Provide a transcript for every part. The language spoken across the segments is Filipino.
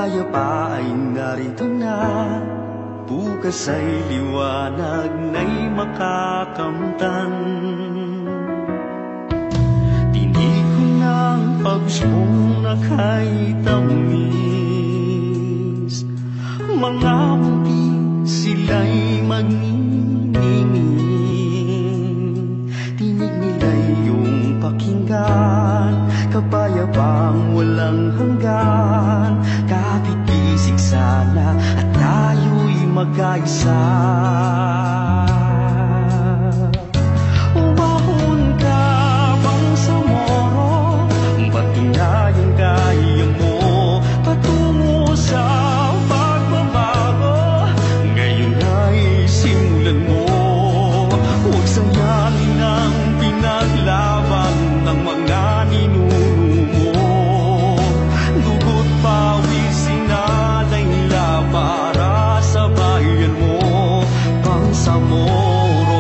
kapayapa ay narito na. Bukas ay liwanag na'y makakamtan. Tinig ko ng pag-usbong na kay tamis. Mga mundi sila'y magniningin. Tinig nila'y iyong pakinggan, kapayapang walang hanggan. Kapit-bisig sana at tayo'y magkaisa. Umahon ka bang sa moro, patunayan kaya mo patungo sa pagbabago. Ngayon ay simulan mo, huwag sayangin ang pinaglaban ng mga ninuno mo. Dugo't pawis sinalay-la para sa bayan mo, Bangsamoro.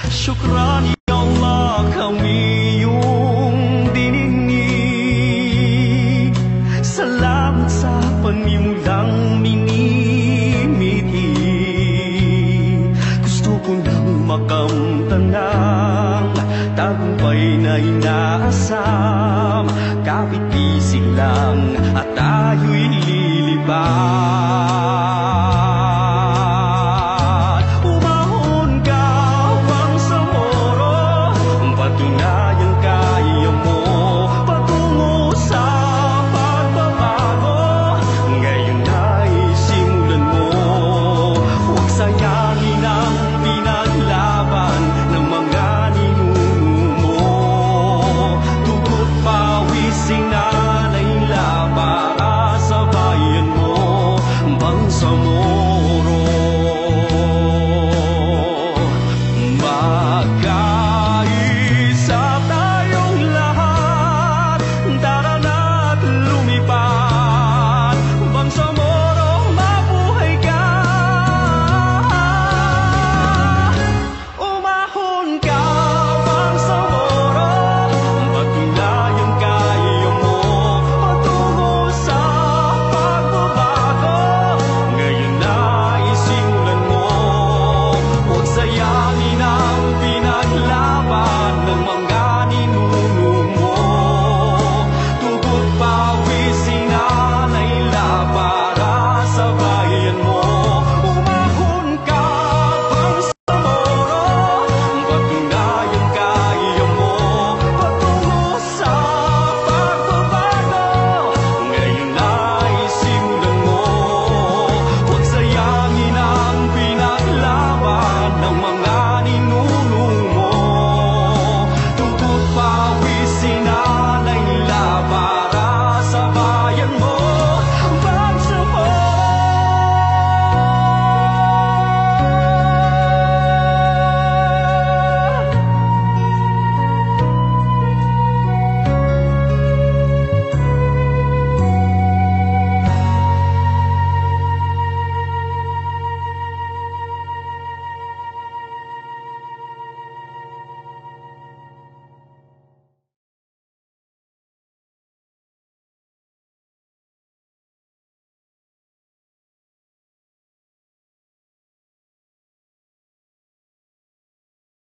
Syukran ya Allah, kami iyong dininig. Salamat sa panimulang minimiti. Gusto ko nang makamtan ng tagumpay na inaasam. Kapit-bisig lang at tayo'y lilibang.